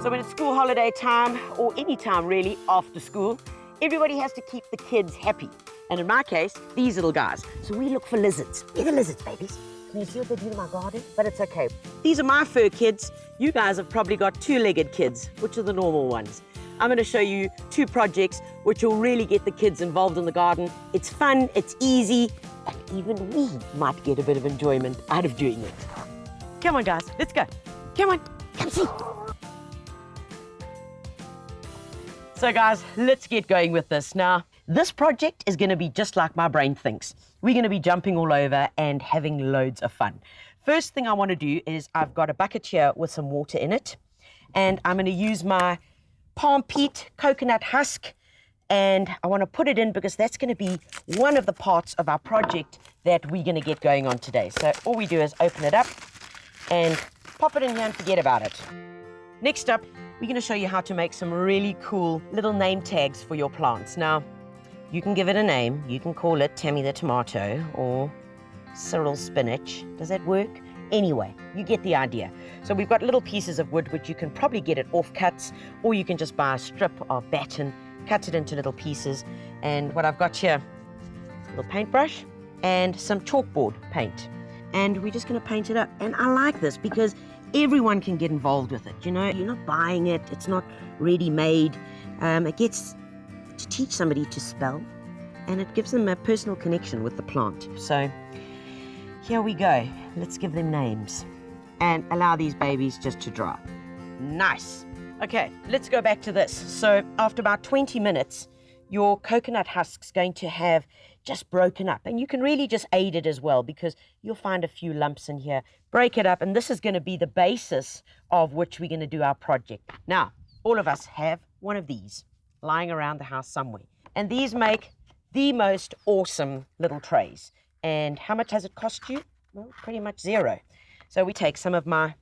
So when it's school holiday time, or any time really after school, everybody has to keep the kids happy. And in my case, these little guys. So we look for lizards. They're the lizards, babies. Can you see what they do in my garden? But it's okay. These are my fur kids. You guys have probably got two-legged kids, which are the normal ones. I'm going to show you 2 projects which will really get the kids involved in the garden. It's fun, it's easy, and even we might get a bit of enjoyment out of doing it. Come on, guys, let's go. Come on, come see. So guys, let's get going with this. Now, this project is going to be just like my brain thinks. We're going to be jumping all over and having loads of fun. First thing I want to do is I've got a bucket here with some water in it, and I'm going to use my palm peat coconut husk, and I want to put it in because that's going to be one of the parts of our project that we're going to get going on today. So all we do is open it up and pop it in here and forget about it. Next up, we're going to show you how to make some really cool little name tags for your plants. Now, you can give it a name. You can call it Tammy the Tomato or Cyril Spinach. Does that work? Anyway, you get the idea. So we've got little pieces of wood which you can probably get at offcuts, or you can just buy a strip of batten, cut it into little pieces. And what I've got here, a little paintbrush and some chalkboard paint. And we're just going to paint it up. And I like this because everyone can get involved with it. You know, you're not buying it. It's not ready-made. It gets to teach somebody to spell, and it gives them a personal connection with the plant. So here we go. Let's give them names and allow these babies just to dry. Nice. Okay, let's go back to this. So after about 20 minutes, your coconut husk's going to have just broken up, and you can really just aid it as well because you'll find a few lumps in here. Break it up, and this is going to be the basis of which we're going to do our project. Now, all of us have one of these lying around the house somewhere, and these make the most awesome little trays. And how much has it cost you? Well, pretty much zero. So we take some of my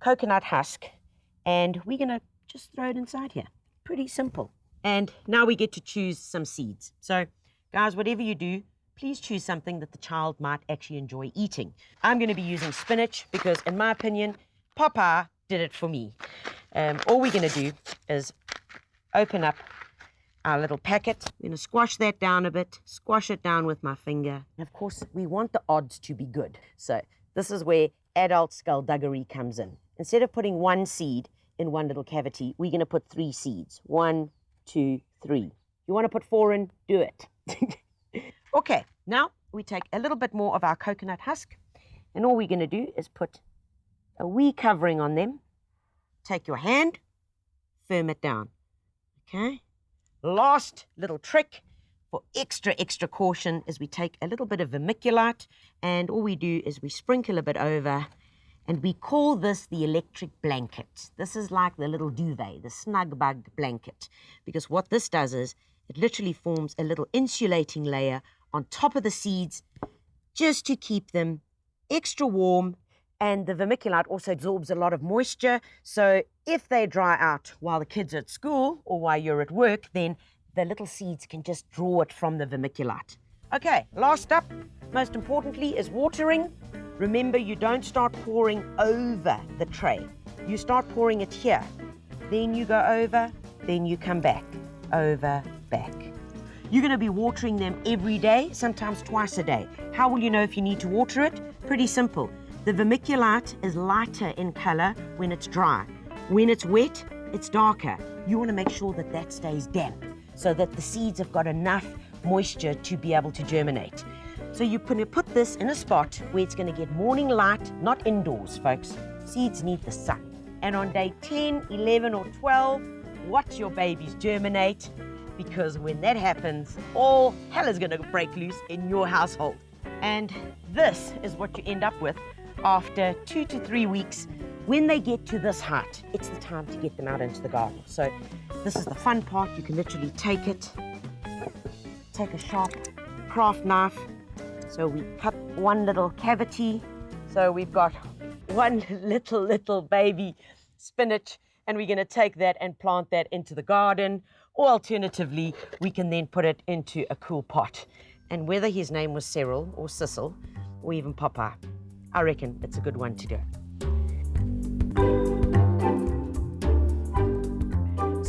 coconut husk and we're going to just throw it inside here. Pretty simple. And now we get to choose some seeds. So guys, whatever you do, please choose something that the child might actually enjoy eating. I'm going to be using spinach because, in my opinion, Papa did it for me. All we're going to do is open up our little packet. I'm going to squash that down a bit, squash it down with my finger. And of course, we want the odds to be good. So this is where adult skullduggery comes in. Instead of putting 1 seed in one little cavity, we're going to put 3 seeds. 1, 2, 3. You want to put 4 in? Do it. Okay, now we take a little bit more of our coconut husk, and all we're going to do is put a wee covering on them. Take your hand, firm it down. Okay? Last little trick for extra caution is we take a little bit of vermiculite, and all we do is we sprinkle a bit over, and we call this the electric blanket. This is like the little duvet, the snug bug blanket, because what this does is it literally forms a little insulating layer on top of the seeds just to keep them extra warm. And the vermiculite also absorbs a lot of moisture. So if they dry out while the kids are at school or while you're at work, then the little seeds can just draw it from the vermiculite. Okay, last up, most importantly, is watering. Remember, you don't start pouring over the tray. You start pouring it here. Then you go over, then you come back, over, back. You're going to be watering them every day, sometimes twice a day. How will you know if you need to water it? Pretty simple. The vermiculite is lighter in color when it's dry. When it's wet, it's darker. You want to make sure that that stays damp so that the seeds have got enough moisture to be able to germinate. So you're going to put this in a spot where it's going to get morning light, not indoors, folks. Seeds need the sun. And on day 10, 11, or 12, watch your babies germinate, because when that happens, all hell is going to break loose in your household. And this is what you end up with after 2 to 3 weeks. When they get to this height, it's the time to get them out into the garden. So this is the fun part. You can literally take it, take a sharp craft knife. So we cut one little cavity. So we've got one little baby spinach, and we're going to take that and plant that into the garden. Or alternatively, we can then put it into a cool pot. And whether his name was Cyril or Sissel or even Papa, I reckon it's a good one to do.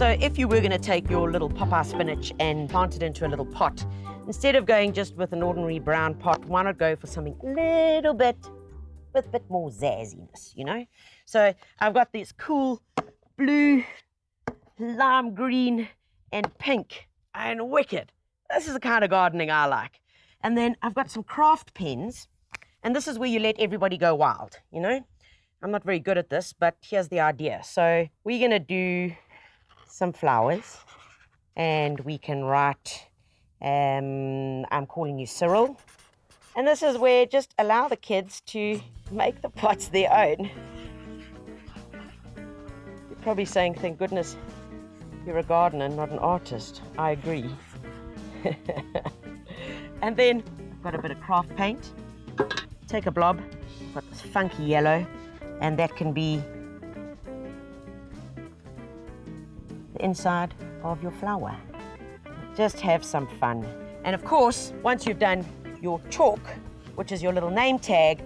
So if you were going to take your little Popeye spinach and plant it into a little pot, instead of going just with an ordinary brown pot, why not go for something little bit with a bit more zazziness, you know? So I've got these cool blue, lime green, and pink, and wicked. This is the kind of gardening I like. And then I've got some craft pens, and this is where you let everybody go wild, you know? I'm not very good at this, but here's the idea. So we're going to do some flowers, and we can write, I'm calling you Cyril. And this is where just allow the kids to make the pots their own. You're probably saying, thank goodness you're a gardener, not an artist. I agree. And then I've got a bit of craft paint. Take a blob, I've got this funky yellow, and that can be the inside of your flower. Just have some fun. And of course, once you've done your chalk, which is your little name tag,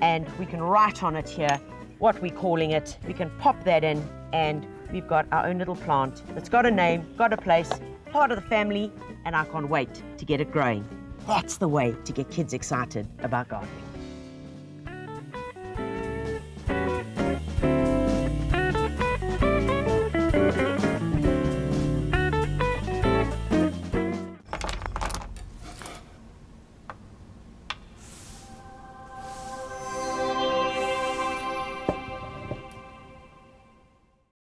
and we can write on it here what we're calling it, we can pop that in, and we've got our own little plant that's got a name, got a place, part of the family, and I can't wait to get it growing. That's the way to get kids excited about gardening.